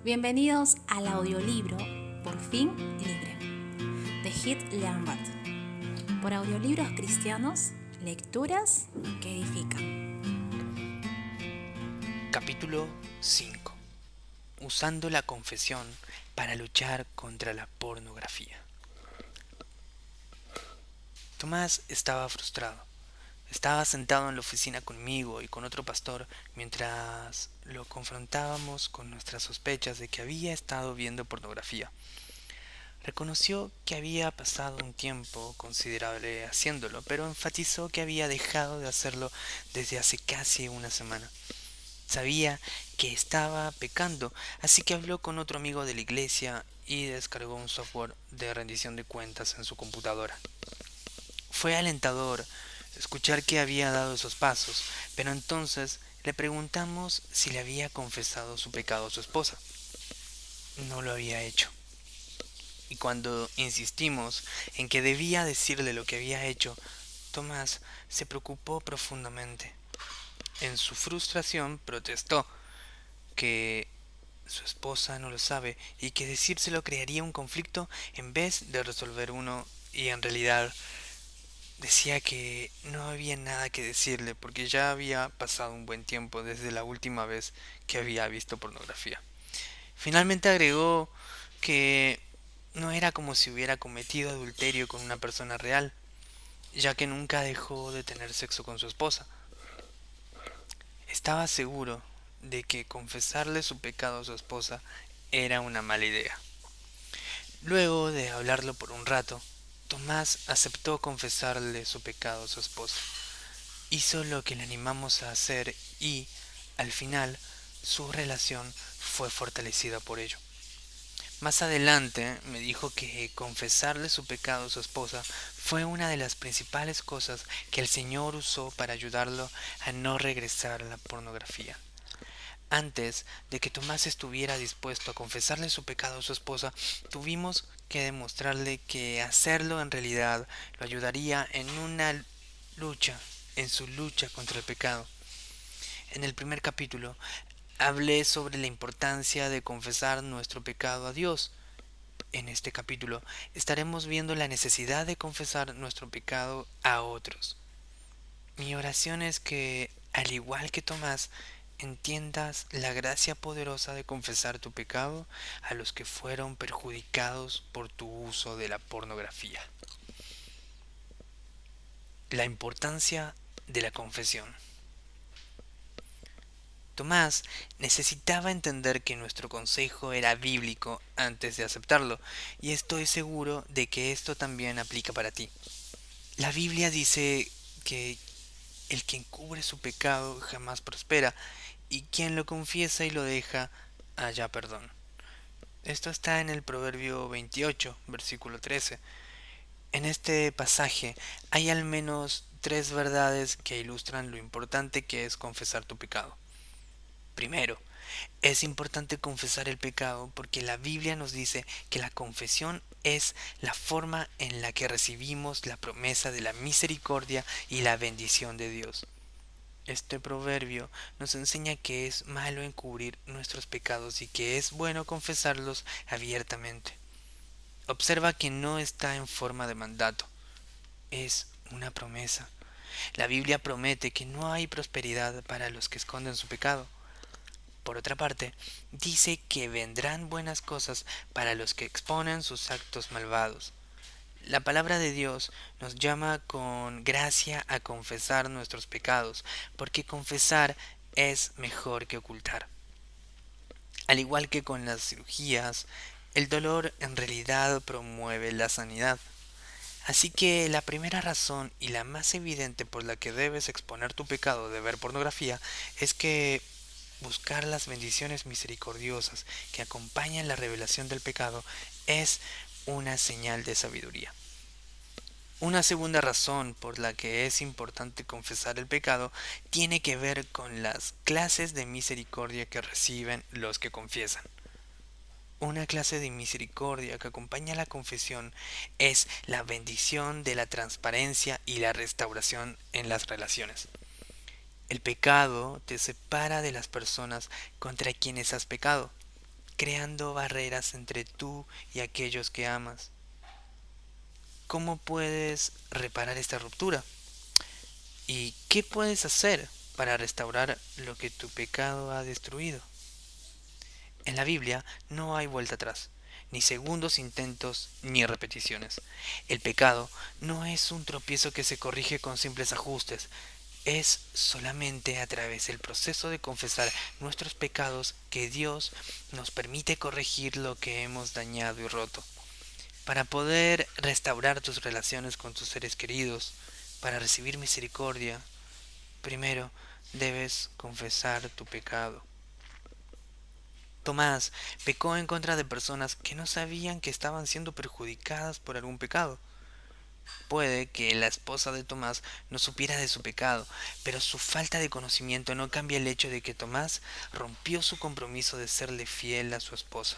Bienvenidos al audiolibro Por fin libre, de Hit Lambert, por Audiolibros Cristianos, lecturas que edifican. Capítulo 5. Usando la confesión para luchar contra la pornografía. Tomás estaba frustrado. Estaba sentado en la oficina conmigo y con otro pastor mientras lo confrontábamos con nuestras sospechas de que había estado viendo pornografía. Reconoció que había pasado un tiempo considerable haciéndolo, pero enfatizó que había dejado de hacerlo desde hace casi una semana. Sabía que estaba pecando, así que habló con otro amigo de la iglesia y descargó un software de rendición de cuentas en su computadora. Fue alentador escuchar que había dado esos pasos, pero entonces le preguntamos si le había confesado su pecado a su esposa. No lo había hecho. Y cuando insistimos en que debía decirle lo que había hecho, Tomás se preocupó profundamente. En su frustración protestó que su esposa no lo sabe y que decírselo crearía un conflicto en vez de resolver uno, y en realidad decía que no había nada que decirle porque ya había pasado un buen tiempo desde la última vez que había visto pornografía. Finalmente agregó que no era como si hubiera cometido adulterio con una persona real, ya que nunca dejó de tener sexo con su esposa. Estaba seguro de que confesarle su pecado a su esposa era una mala idea. Luego de hablarlo por un rato, Tomás aceptó confesarle su pecado a su esposa. Hizo lo que le animamos a hacer y, al final, su relación fue fortalecida por ello. Más adelante me dijo que confesarle su pecado a su esposa fue una de las principales cosas que el Señor usó para ayudarlo a no regresar a la pornografía. Antes de que Tomás estuviera dispuesto a confesarle su pecado a su esposa, tuvimos que demostrarle que hacerlo en realidad lo ayudaría lucha, en su lucha contra el pecado. En el primer capítulo hablé sobre la importancia de confesar nuestro pecado a Dios. En este capítulo estaremos viendo la necesidad de confesar nuestro pecado a otros. Mi oración es que, al igual que Tomás, entiendas la gracia poderosa de confesar tu pecado a los que fueron perjudicados por tu uso de la pornografía. La importancia de la confesión. Tomás necesitaba entender que nuestro consejo era bíblico antes de aceptarlo, y estoy seguro de que esto también aplica para ti. La Biblia dice que el que encubre su pecado jamás prospera, y quien lo confiesa y lo deja, halla perdón. Esto está en el Proverbio 28, versículo 13. En este pasaje hay al menos tres verdades que ilustran lo importante que es confesar tu pecado. Primero, es importante confesar el pecado porque la Biblia nos dice que la confesión es la forma en la que recibimos la promesa de la misericordia y la bendición de Dios. Este proverbio nos enseña que es malo encubrir nuestros pecados y que es bueno confesarlos abiertamente. Observa que no está en forma de mandato, es una promesa. La Biblia promete que no hay prosperidad para los que esconden su pecado. Por otra parte, dice que vendrán buenas cosas para los que exponen sus actos malvados. La palabra de Dios nos llama con gracia a confesar nuestros pecados, porque confesar es mejor que ocultar. Al igual que con las cirugías, el dolor en realidad promueve la sanidad. Así que la primera razón y la más evidente por la que debes exponer tu pecado de ver pornografía es que buscar las bendiciones misericordiosas que acompañan la revelación del pecado es una señal de sabiduría. Una segunda razón por la que es importante confesar el pecado tiene que ver con las clases de misericordia que reciben los que confiesan. Una clase de misericordia que acompaña la confesión es la bendición de la transparencia y la restauración en las relaciones. El pecado te separa de las personas contra quienes has pecado. creando barreras entre tú y aquellos que amas. ¿Cómo puedes reparar esta ruptura? ¿Y qué puedes hacer para restaurar lo que tu pecado ha destruido? En la Biblia no hay vuelta atrás, ni segundos intentos ni repeticiones. El pecado no es un tropiezo que se corrige con simples ajustes, es solamente a través del proceso de confesar nuestros pecados que Dios nos permite corregir lo que hemos dañado y roto. Para poder restaurar tus relaciones con tus seres queridos, para recibir misericordia, primero debes confesar tu pecado. Tomás pecó en contra de personas que no sabían que estaban siendo perjudicadas por algún pecado. Puede que la esposa de Tomás no supiera de su pecado, pero su falta de conocimiento no cambia el hecho de que Tomás rompió su compromiso de serle fiel a su esposa.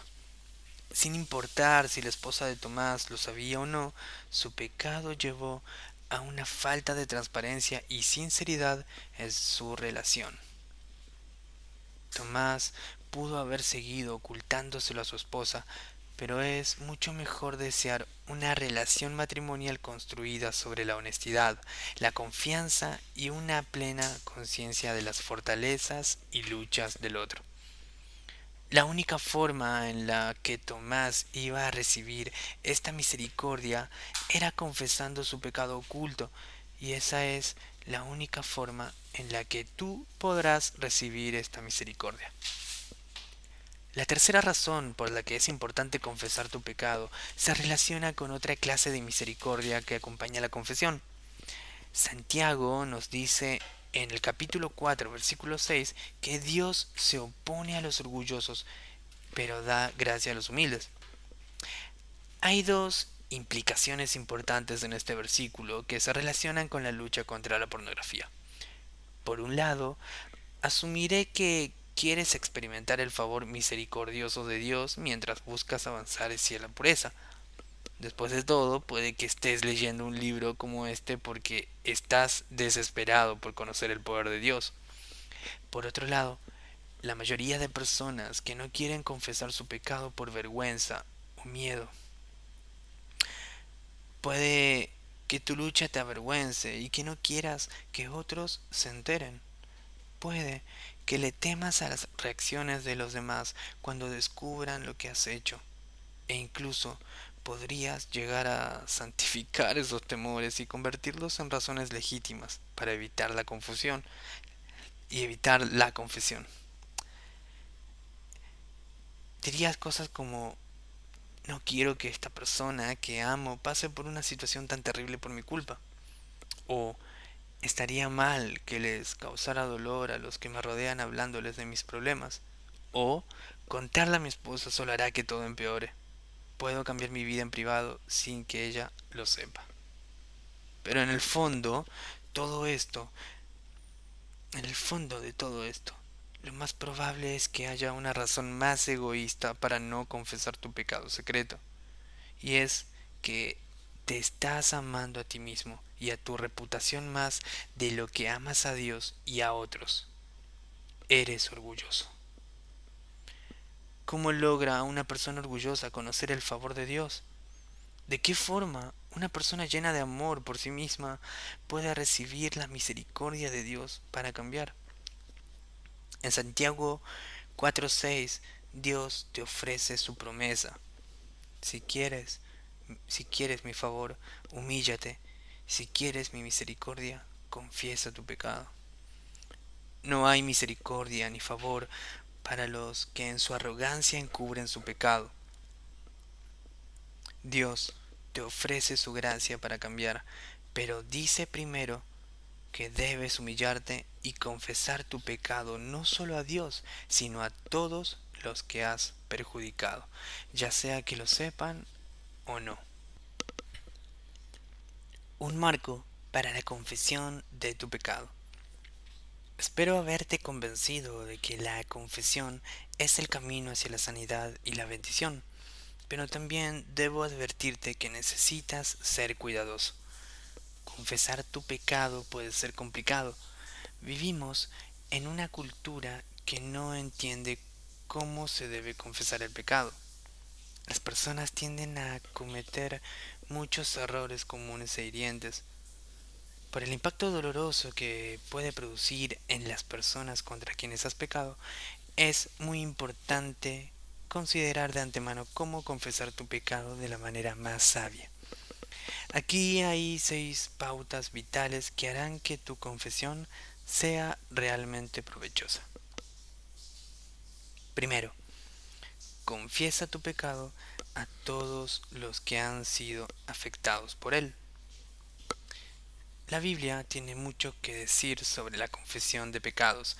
Sin importar si la esposa de Tomás lo sabía o no, su pecado llevó a una falta de transparencia y sinceridad en su relación. Tomás pudo haber seguido ocultándoselo a su esposa, pero es mucho mejor desear una relación matrimonial construida sobre la honestidad, la confianza y una plena conciencia de las fortalezas y luchas del otro. La única forma en la que Tomás iba a recibir esta misericordia era confesando su pecado oculto, y esa es la única forma en la que tú podrás recibir esta misericordia. La tercera razón por la que es importante confesar tu pecado se relaciona con otra clase de misericordia que acompaña la confesión. Santiago nos dice en el capítulo 4, versículo 6, que Dios se opone a los orgullosos, pero da gracia a los humildes. Hay dos implicaciones importantes en este versículo que se relacionan con la lucha contra la pornografía. Por un lado, asumiré que quieres experimentar el favor misericordioso de Dios mientras buscas avanzar hacia la pureza. Después de todo, puede que estés leyendo un libro como este porque estás desesperado por conocer el poder de Dios. Por otro lado, la mayoría de personas que no quieren confesar su pecado por vergüenza o miedo. Puede que tu lucha te avergüence y que no quieras que otros se enteren. Puede que le temas a las reacciones de los demás cuando descubran lo que has hecho. E incluso podrías llegar a santificar esos temores y convertirlos en razones legítimas para evitar la confusión y evitar la confesión. Dirías cosas como: no quiero que esta persona que amo pase por una situación tan terrible por mi culpa. O estaría mal que les causara dolor a los que me rodean hablándoles de mis problemas. O contarle a mi esposa solo hará que todo empeore. Puedo cambiar mi vida en privado sin que ella lo sepa. Pero en el fondo, todo esto, en el fondo de todo esto, lo más probable es que haya una razón más egoísta para no confesar tu pecado secreto. Y es que te estás amando a ti mismo y a tu reputación más de lo que amas a Dios y a otros. Eres orgulloso. ¿Cómo logra una persona orgullosa conocer el favor de Dios? ¿De qué forma una persona llena de amor por sí misma puede recibir la misericordia de Dios para cambiar? En Santiago 4:6, Dios te ofrece su promesa. Si quieres, si quieres mi favor, humíllate. Si quieres mi misericordia, confiesa tu pecado. No hay misericordia ni favor para los que en su arrogancia encubren su pecado. Dios te ofrece su gracia para cambiar, pero dice primero que debes humillarte y confesar tu pecado no solo a Dios, sino a todos los que has perjudicado, ya sea que lo sepan o no. Un marco para la confesión de tu pecado. Espero haberte convencido de que la confesión es el camino hacia la sanidad y la bendición, pero también debo advertirte que necesitas ser cuidadoso. Confesar tu pecado puede ser complicado. Vivimos en una cultura que no entiende cómo se debe confesar el pecado. Las personas tienden a cometer muchos errores comunes e hirientes. Por el impacto doloroso que puede producir en las personas contra quienes has pecado, es muy importante considerar de antemano cómo confesar tu pecado de la manera más sabia. Aquí hay 6 pautas vitales que harán que tu confesión sea realmente provechosa. Primero, confiesa tu pecado a todos los que han sido afectados por él. La Biblia tiene mucho que decir sobre la confesión de pecados,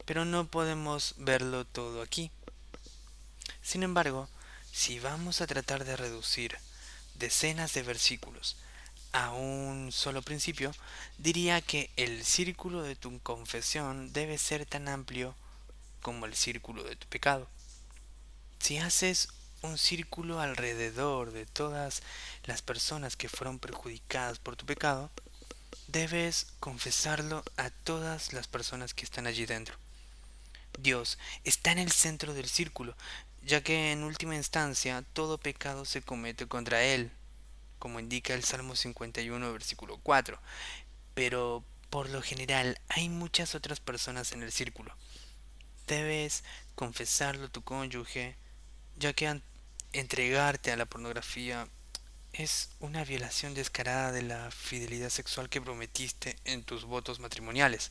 pero no podemos verlo todo aquí. Sin embargo, si vamos a tratar de reducir decenas de versículos a un solo principio, diría que el círculo de tu confesión debe ser tan amplio como el círculo de tu pecado. Si haces un círculo alrededor de todas las personas que fueron perjudicadas por tu pecado, debes confesarlo a todas las personas que están allí dentro. Dios está en el centro del círculo, ya que en última instancia todo pecado se comete contra Él, como indica el Salmo 51, versículo 4. Pero por lo general hay muchas otras personas en el círculo. Debes confesarlo a tu cónyuge, ya que entregarte a la pornografía es una violación descarada de la fidelidad sexual que prometiste en tus votos matrimoniales.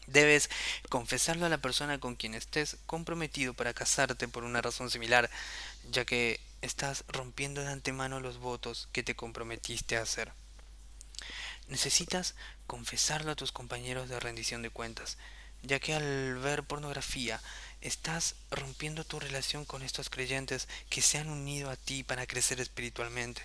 Debes confesarlo a la persona con quien estés comprometido para casarte por una razón similar, ya que estás rompiendo de antemano los votos que te comprometiste a hacer. Necesitas confesarlo a tus compañeros de rendición de cuentas, ya que al ver pornografía estás rompiendo tu relación con estos creyentes que se han unido a ti para crecer espiritualmente.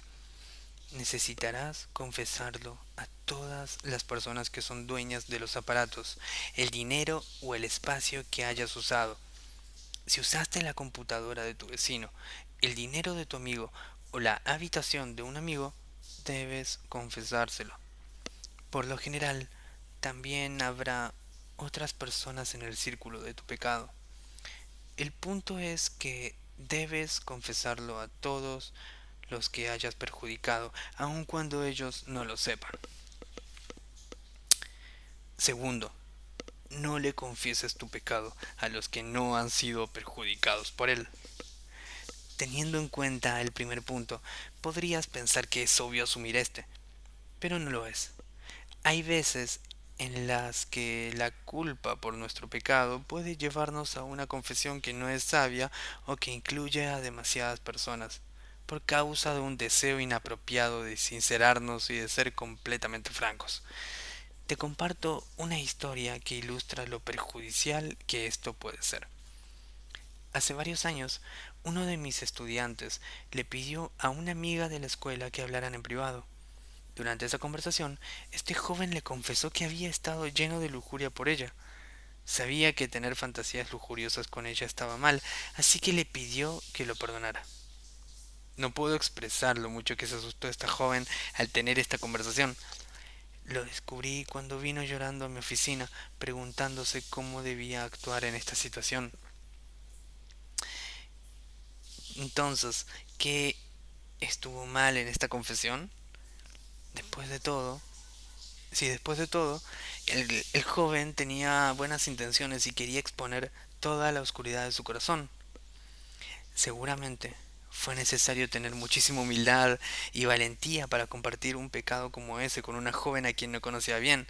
Necesitarás confesarlo a todas las personas que son dueñas de los aparatos, el dinero o el espacio que hayas usado. Si usaste la computadora de tu vecino, el dinero de tu amigo o la habitación de un amigo, debes confesárselo. Por lo general, también habrá otras personas en el círculo de tu pecado. El punto es que debes confesarlo a todos los que hayas perjudicado, aun cuando ellos no lo sepan. Segundo, no le confieses tu pecado a los que no han sido perjudicados por él. Teniendo en cuenta el primer punto, podrías pensar que es obvio asumir este, pero no lo es. Hay veces en las que la culpa por nuestro pecado puede llevarnos a una confesión que no es sabia o que incluye a demasiadas personas, por causa de un deseo inapropiado de sincerarnos y de ser completamente francos. Te comparto una historia que ilustra lo perjudicial que esto puede ser. Hace varios años, uno de mis estudiantes le pidió a una amiga de la escuela que hablaran en privado. Durante esa conversación, este joven le confesó que había estado lleno de lujuria por ella. Sabía que tener fantasías lujuriosas con ella estaba mal, así que le pidió que lo perdonara. No puedo expresar lo mucho que se asustó esta joven al tener esta conversación. Lo descubrí cuando vino llorando a mi oficina, preguntándose cómo debía actuar en esta situación. Entonces, ¿qué estuvo mal en esta confesión? Después de todo, si después de todo, el joven tenía buenas intenciones y quería exponer toda la oscuridad de su corazón. Seguramente fue necesario tener muchísima humildad y valentía para compartir un pecado como ese con una joven a quien no conocía bien.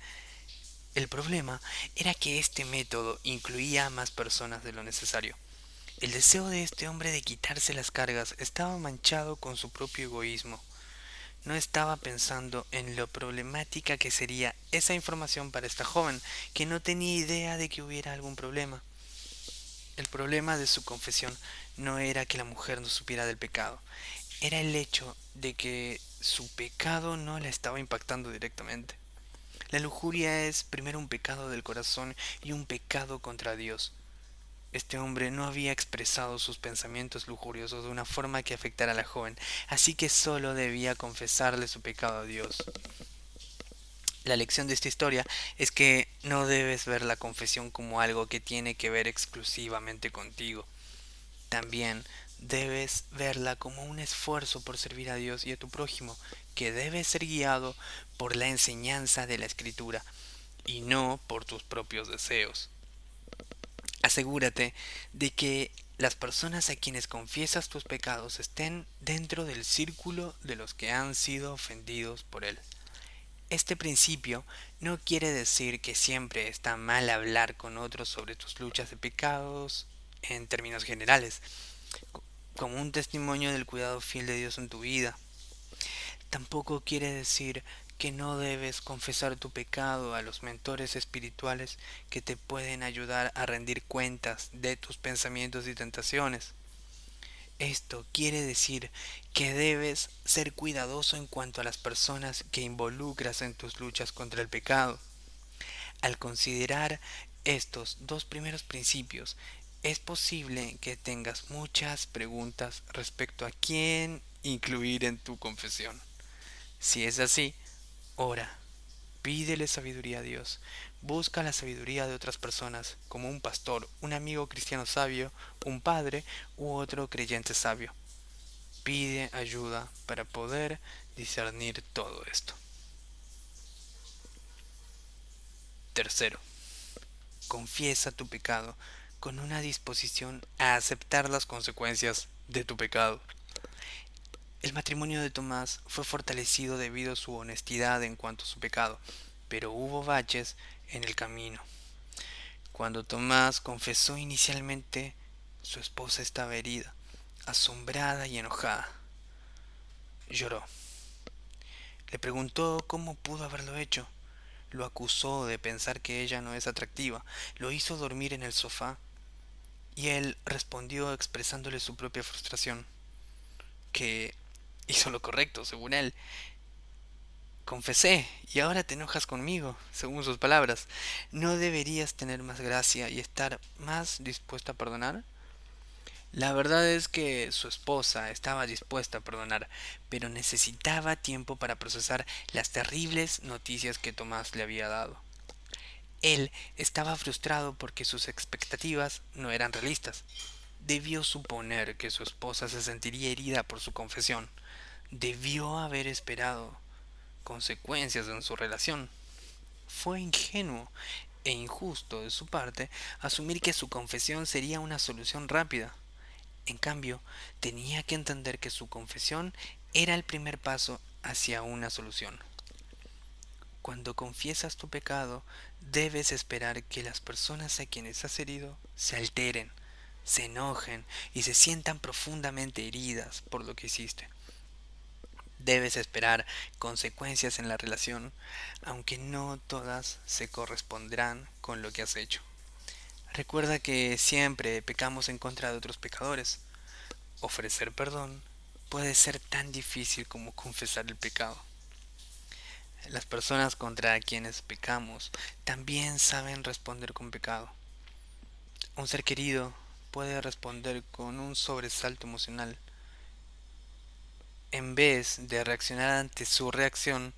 El problema era que este método incluía a más personas de lo necesario. El deseo de este hombre de quitarse las cargas estaba manchado con su propio egoísmo. No estaba pensando en lo problemática que sería esa información para esta joven, que no tenía idea de que hubiera algún problema. El problema de su confesión no era que la mujer no supiera del pecado, era el hecho de que su pecado no la estaba impactando directamente. La lujuria es primero un pecado del corazón y un pecado contra Dios. Este hombre no había expresado sus pensamientos lujuriosos de una forma que afectara a la joven, así que solo debía confesarle su pecado a Dios. La lección de esta historia es que no debes ver la confesión como algo que tiene que ver exclusivamente contigo. También debes verla como un esfuerzo por servir a Dios y a tu prójimo, que debe ser guiado por la enseñanza de la Escritura y no por tus propios deseos. Asegúrate de que las personas a quienes confiesas tus pecados estén dentro del círculo de los que han sido ofendidos por él. Este principio no quiere decir que siempre está mal hablar con otros sobre tus luchas de pecados en términos generales, como un testimonio del cuidado fiel de Dios en tu vida. Tampoco quiere decir que no debes confesar tu pecado a los mentores espirituales que te pueden ayudar a rendir cuentas de tus pensamientos y tentaciones. Esto quiere decir que debes ser cuidadoso en cuanto a las personas que involucras en tus luchas contra el pecado. Al considerar estos dos primeros principios, es posible que tengas muchas preguntas respecto a quién incluir en tu confesión. Si es así, ora, pídele sabiduría a Dios, busca la sabiduría de otras personas, como un pastor, un amigo cristiano sabio, un padre u otro creyente sabio. Pide ayuda para poder discernir todo esto. Tercero, confiesa tu pecado con una disposición a aceptar las consecuencias de tu pecado. El matrimonio de Tomás fue fortalecido debido a su honestidad en cuanto a su pecado, pero hubo baches en el camino. Cuando Tomás confesó inicialmente, su esposa estaba herida, asombrada y enojada. Lloró. Le preguntó cómo pudo haberlo hecho. Lo acusó de pensar que ella no es atractiva. Lo hizo dormir en el sofá y él respondió expresándole su propia frustración, que hizo lo correcto, según él. Confesé, y ahora te enojas conmigo, según sus palabras. ¿No deberías tener más gracia y estar más dispuesta a perdonar? La verdad es que su esposa estaba dispuesta a perdonar, pero necesitaba tiempo para procesar las terribles noticias que Tomás le había dado. Él estaba frustrado porque sus expectativas no eran realistas. Debió suponer que su esposa se sentiría herida por su confesión. Debió haber esperado consecuencias en su relación. Fue ingenuo e injusto de su parte asumir que su confesión sería una solución rápida. En cambio, tenía que entender que su confesión era el primer paso hacia una solución. Cuando confiesas tu pecado, debes esperar que las personas a quienes has herido se alteren, se enojen y se sientan profundamente heridas por lo que hiciste. Debes esperar consecuencias en la relación, aunque no todas se corresponderán con lo que has hecho. Recuerda que siempre pecamos en contra de otros pecadores. Ofrecer perdón puede ser tan difícil como confesar el pecado. Las personas contra quienes pecamos también saben responder con pecado. Un ser querido puede responder con un sobresalto emocional. En vez de reaccionar ante su reacción,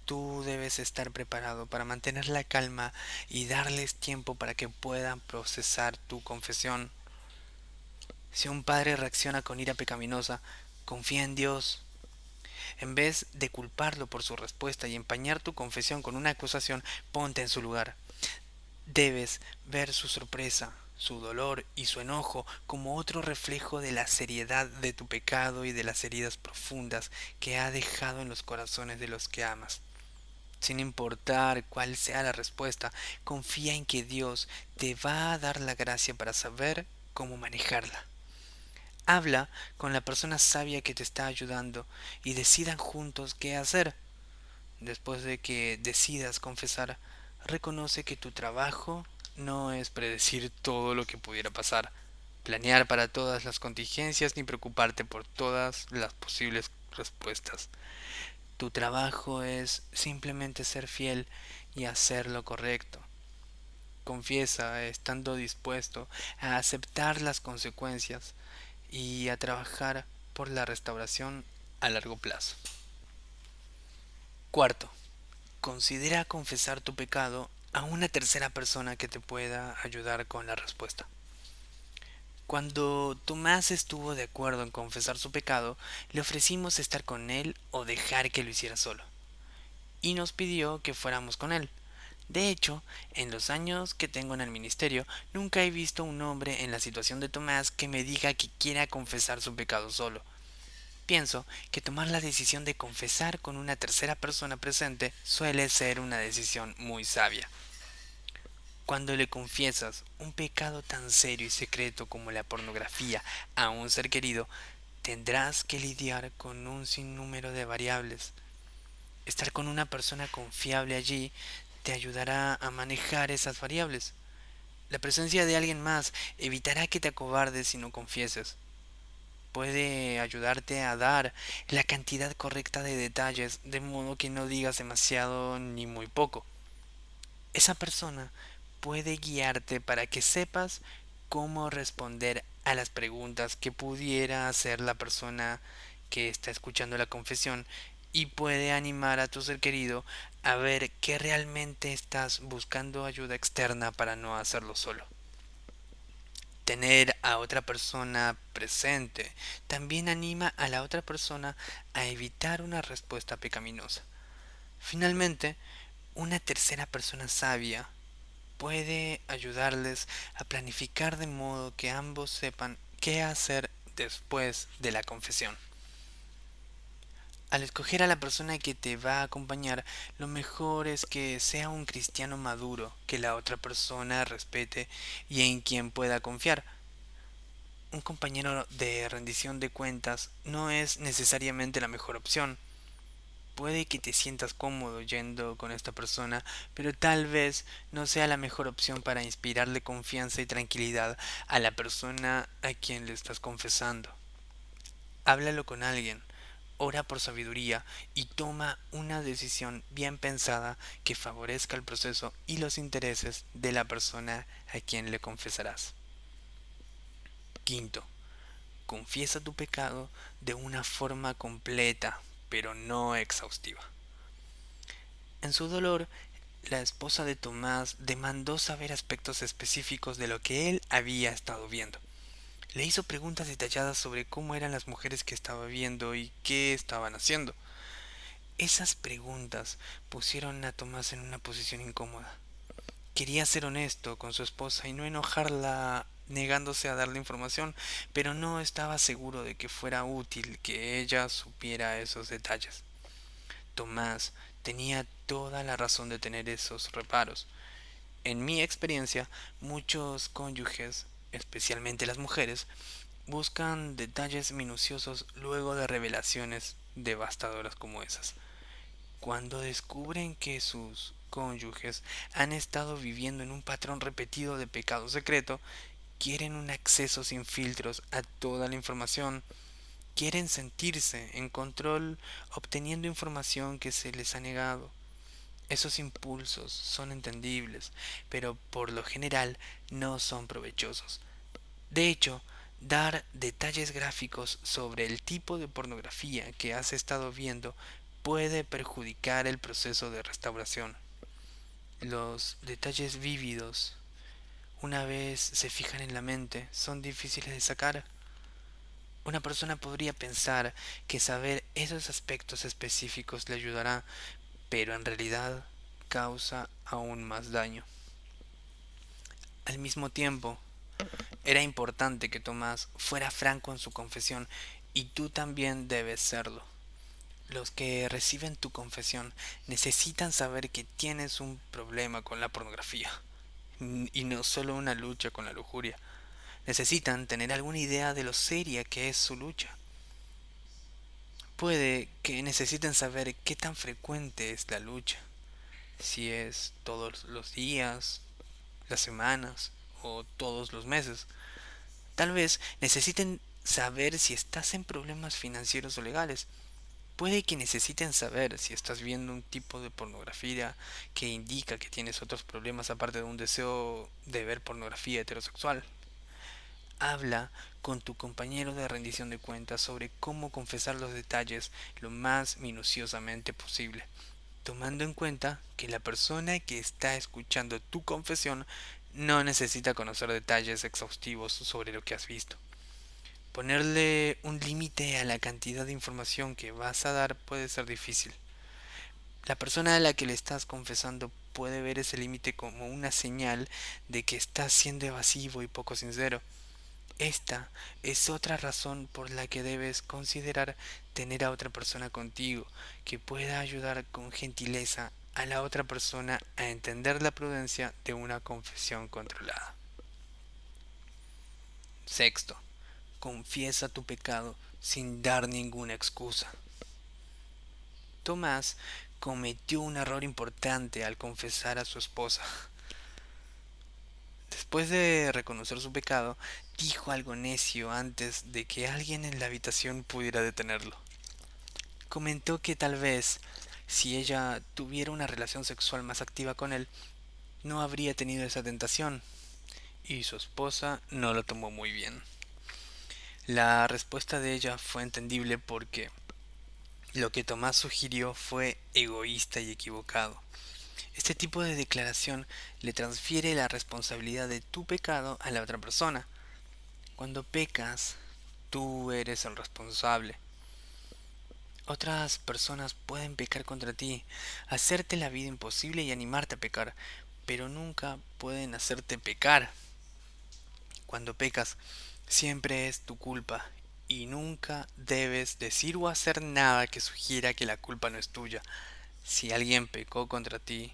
tú debes estar preparado para mantener la calma y darles tiempo para que puedan procesar tu confesión. Si un padre reacciona con ira pecaminosa, confía en Dios. En vez de culparlo por su respuesta y empañar tu confesión con una acusación, ponte en su lugar. Debes ver su sorpresa, su dolor y su enojo como otro reflejo de la seriedad de tu pecado y de las heridas profundas que ha dejado en los corazones de los que amas. Sin importar cuál sea la respuesta, confía en que Dios te va a dar la gracia para saber cómo manejarla. Habla con la persona sabia que te está ayudando y decidan juntos qué hacer. Después de que decidas confesar, reconoce que tu trabajo no es predecir todo lo que pudiera pasar, planear para todas las contingencias ni preocuparte por todas las posibles respuestas. Tu trabajo es simplemente ser fiel y hacer lo correcto. Confiesa estando dispuesto a aceptar las consecuencias y a trabajar por la restauración a largo plazo. Cuarto, considera confesar tu pecado a una tercera persona que te pueda ayudar con la respuesta. Cuando Tomás estuvo de acuerdo en confesar su pecado, le ofrecimos estar con él o dejar que lo hiciera solo, y nos pidió que fuéramos con él. De hecho, en los años que tengo en el ministerio, nunca he visto un hombre en la situación de Tomás que me diga que quiera confesar su pecado solo. Pienso que tomar la decisión de confesar con una tercera persona presente suele ser una decisión muy sabia. Cuando le confiesas un pecado tan serio y secreto como la pornografía a un ser querido, tendrás que lidiar con un sinnúmero de variables. Estar con una persona confiable allí te ayudará a manejar esas variables. La presencia de alguien más evitará que te acobardes y no confieses. Puede ayudarte a dar la cantidad correcta de detalles de modo que no digas demasiado ni muy poco. Esa persona puede guiarte para que sepas cómo responder a las preguntas que pudiera hacer la persona que está escuchando la confesión y puede animar a tu ser querido a ver que realmente estás buscando ayuda externa para no hacerlo solo. Tener a otra persona presente también anima a la otra persona a evitar una respuesta pecaminosa. Finalmente, una tercera persona sabia puede ayudarles a planificar de modo que ambos sepan qué hacer después de la confesión. Al escoger a la persona que te va a acompañar, lo mejor es que sea un cristiano maduro, que la otra persona respete y en quien pueda confiar. Un compañero de rendición de cuentas no es necesariamente la mejor opción. Puede que te sientas cómodo yendo con esta persona, pero tal vez no sea la mejor opción para inspirarle confianza y tranquilidad a la persona a quien le estás confesando. Háblalo con alguien, ora por sabiduría y toma una decisión bien pensada que favorezca el proceso y los intereses de la persona a quien le confesarás. Quinto, confiesa tu pecado de una forma completa, pero no exhaustiva. En su dolor, la esposa de Tomás demandó saber aspectos específicos de lo que él había estado viendo. Le hizo preguntas detalladas sobre cómo eran las mujeres que estaba viendo y qué estaban haciendo. Esas preguntas pusieron a Tomás en una posición incómoda. Quería ser honesto con su esposa y no enojarla negándose a darle información, pero no estaba seguro de que fuera útil que ella supiera esos detalles. Tomás tenía toda la razón de tener esos reparos. En mi experiencia, muchos cónyuges, especialmente las mujeres, buscan detalles minuciosos luego de revelaciones devastadoras como esas. Cuando descubren que sus cónyuges han estado viviendo en un patrón repetido de pecado secreto, quieren un acceso sin filtros a toda la información. Quieren sentirse en control obteniendo información que se les ha negado. Esos impulsos son entendibles, pero por lo general no son provechosos. De hecho, dar detalles gráficos sobre el tipo de pornografía que has estado viendo puede perjudicar el proceso de restauración. Los detalles vívidos, una vez se fijan en la mente, son difíciles de sacar. Una persona podría pensar que saber esos aspectos específicos le ayudará, pero en realidad causa aún más daño. Al mismo tiempo, era importante que Tomás fuera franco en su confesión y tú también debes serlo. Los que reciben tu confesión necesitan saber que tienes un problema con la pornografía y no solo una lucha con la lujuria. Necesitan tener alguna idea de lo seria que es su lucha. Puede que necesiten saber qué tan frecuente es la lucha, si es todos los días, las semanas o todos los meses. Tal vez necesiten saber si estás en problemas financieros o legales. Puede que necesiten saber si estás viendo un tipo de pornografía que indica que tienes otros problemas aparte de un deseo de ver pornografía heterosexual. Habla con tu compañero de rendición de cuentas sobre cómo confesar los detalles lo más minuciosamente posible. tomando en cuenta que la persona que está escuchando tu confesión no necesita conocer detalles exhaustivos sobre lo que has visto. Ponerle un límite a la cantidad de información que vas a dar puede ser difícil. La persona a la que le estás confesando puede ver ese límite como una señal de que estás siendo evasivo y poco sincero. Esta es otra razón por la que debes considerar tener a otra persona contigo, que pueda ayudar con gentileza a la otra persona a entender la prudencia de una confesión controlada. Sexto, confiesa tu pecado sin dar ninguna excusa. Tomás cometió un error importante al confesar a su esposa. Después de reconocer su pecado, dijo algo necio antes de que alguien en la habitación pudiera detenerlo. Comentó que tal vez, si ella tuviera una relación sexual más activa con él, no habría tenido esa tentación, y su esposa no lo tomó muy bien. La respuesta de ella fue entendible porque lo que Tomás sugirió fue egoísta y equivocado. Este tipo de declaración le transfiere la responsabilidad de tu pecado a la otra persona. Cuando pecas, tú eres el responsable. Otras personas pueden pecar contra ti, hacerte la vida imposible y animarte a pecar, pero nunca pueden hacerte pecar. Cuando pecas, siempre es tu culpa y nunca debes decir o hacer nada que sugiera que la culpa no es tuya. Si alguien pecó contra ti,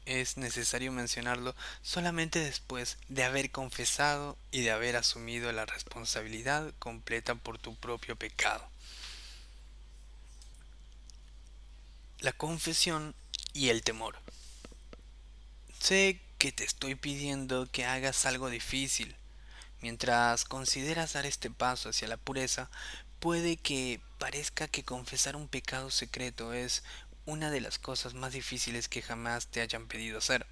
es necesario mencionarlo solamente después de haber confesado y de haber asumido la responsabilidad completa por tu propio pecado. La confesión y el temor. Sé que te estoy pidiendo que hagas algo difícil. Mientras consideras dar este paso hacia la pureza, puede que parezca que confesar un pecado secreto es una de las cosas más difíciles que jamás te hayan pedido hacer.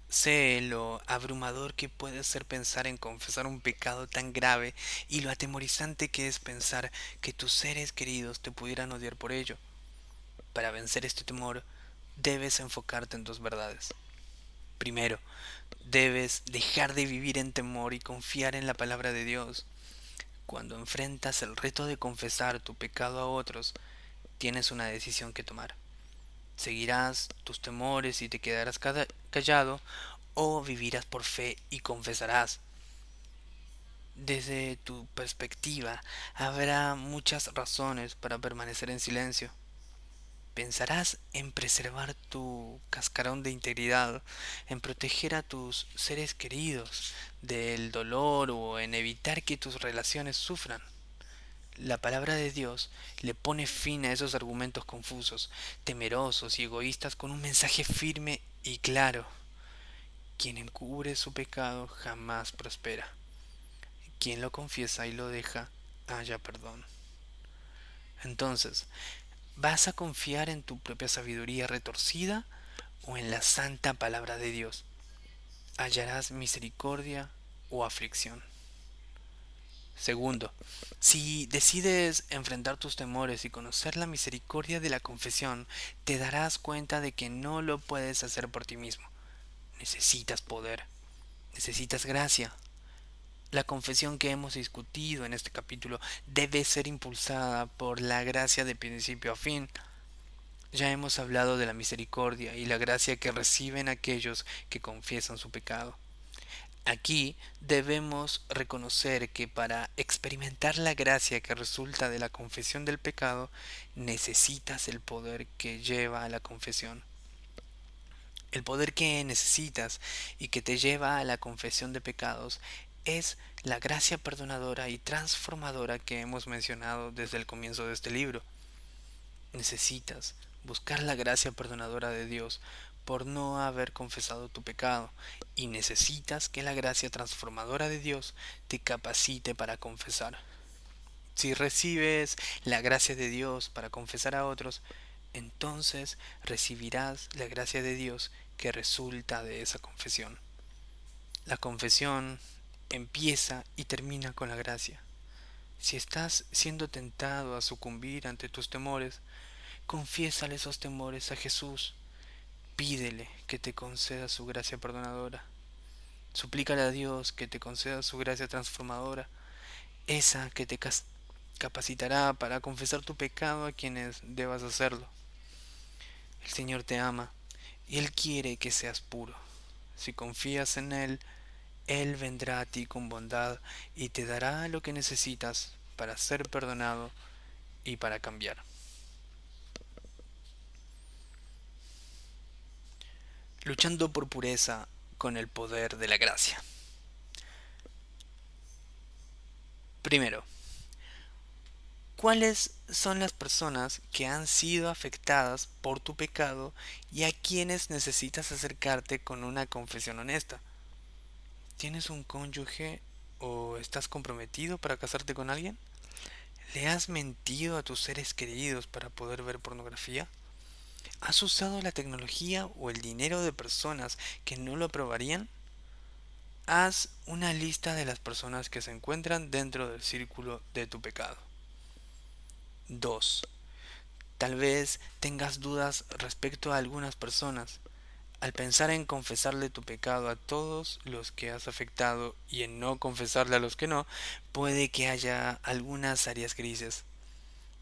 Sé lo abrumador que puede ser pensar en confesar un pecado tan grave y lo atemorizante que es pensar que tus seres queridos te pudieran odiar por ello. Para vencer este temor, debes enfocarte en dos verdades. Primero, debes dejar de vivir en temor y confiar en la palabra de Dios. Cuando enfrentas el reto de confesar tu pecado a otros, tienes una decisión que tomar. ¿Seguirás tus temores y te quedarás callado o vivirás por fe y confesarás? Desde tu perspectiva, habrá muchas razones para permanecer en silencio. Pensarás en preservar tu cascarón de integridad, en proteger a tus seres queridos del dolor o en evitar que tus relaciones sufran. La palabra de Dios le pone fin a esos argumentos confusos, temerosos y egoístas con un mensaje firme y claro. Quien encubre su pecado jamás prospera. Quien lo confiesa y lo deja, halla perdón. Entonces, ¿vas a confiar en tu propia sabiduría retorcida o en la santa palabra de Dios? ¿Hallarás misericordia o aflicción? Segundo, si decides enfrentar tus temores y conocer la misericordia de la confesión, te darás cuenta de que no lo puedes hacer por ti mismo. Necesitas poder, necesitas gracia. La confesión que hemos discutido en este capítulo debe ser impulsada por la gracia de principio a fin. Ya hemos hablado de la misericordia y la gracia que reciben aquellos que confiesan su pecado. Aquí debemos reconocer que para experimentar la gracia que resulta de la confesión del pecado, necesitas el poder que lleva a la confesión. El poder que necesitas y que te lleva a la confesión de pecados es la gracia perdonadora y transformadora que hemos mencionado desde el comienzo de este libro. Necesitas buscar la gracia perdonadora de Dios por no haber confesado tu pecado y necesitas que la gracia transformadora de Dios te capacite para confesar. Si recibes la gracia de Dios para confesar a otros, entonces recibirás la gracia de Dios que resulta de esa confesión. La confesión empieza y termina con la gracia. Si estás siendo tentado a sucumbir ante tus temores, Confiésale esos temores a Jesús. Pídele que te conceda su gracia perdonadora. Suplícale a Dios que te conceda su gracia transformadora, esa que te capacitará para confesar tu pecado a quienes debas hacerlo. El Señor te ama y Él quiere que seas puro. Si confías en Él, Él vendrá a ti con bondad y te dará lo que necesitas para ser perdonado y para cambiar. Luchando por pureza con el poder de la gracia. Primero, ¿cuáles son las personas que han sido afectadas por tu pecado y a quienes necesitas acercarte con una confesión honesta? ¿Tienes un cónyuge o estás comprometido para casarte con alguien? ¿Le has mentido a tus seres queridos para poder ver pornografía? ¿Has usado la tecnología o el dinero de personas que no lo aprobarían? Haz una lista de las personas que se encuentran dentro del círculo de tu pecado. 2. Tal vez tengas dudas respecto a algunas personas. Al pensar en confesarle tu pecado a todos los que has afectado y en no confesarle a los que no, puede que haya algunas áreas grises.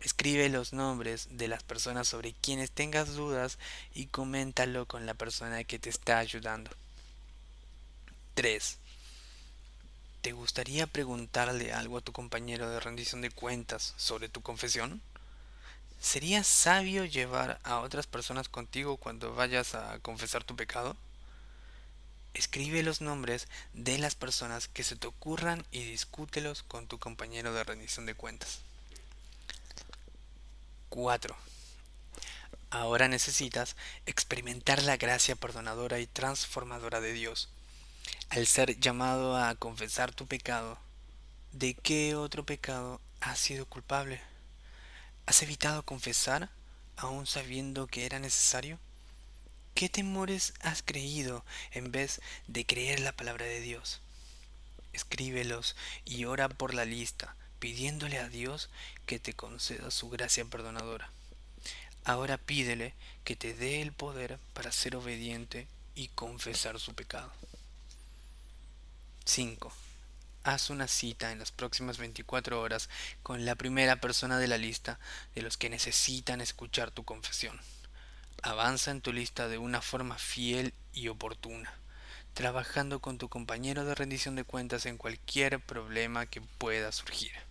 Escribe los nombres de las personas sobre quienes tengas dudas y coméntalo con la persona que te está ayudando. 3. ¿Te gustaría preguntarle algo a tu compañero de rendición de cuentas sobre tu confesión? ¿Sería sabio llevar a otras personas contigo cuando vayas a confesar tu pecado? Escribe los nombres de las personas que se te ocurran y discútelos con tu compañero de rendición de cuentas. 4. Ahora necesitas experimentar la gracia perdonadora y transformadora de Dios. Al ser llamado a confesar tu pecado, ¿de qué otro pecado has sido culpable? ¿Has evitado confesar aún sabiendo que era necesario? ¿Qué temores has creído en vez de creer la palabra de Dios? Escríbelos y ora por la lista, pidiéndole a Dios que te conceda su gracia perdonadora. Ahora pídele que te dé el poder para ser obediente y confesar su pecado. 5. Haz una cita en las próximas 24 horas con la primera persona de la lista de los que necesitan escuchar tu confesión. Avanza en tu lista de una forma fiel y oportuna, trabajando con tu compañero de rendición de cuentas en cualquier problema que pueda surgir.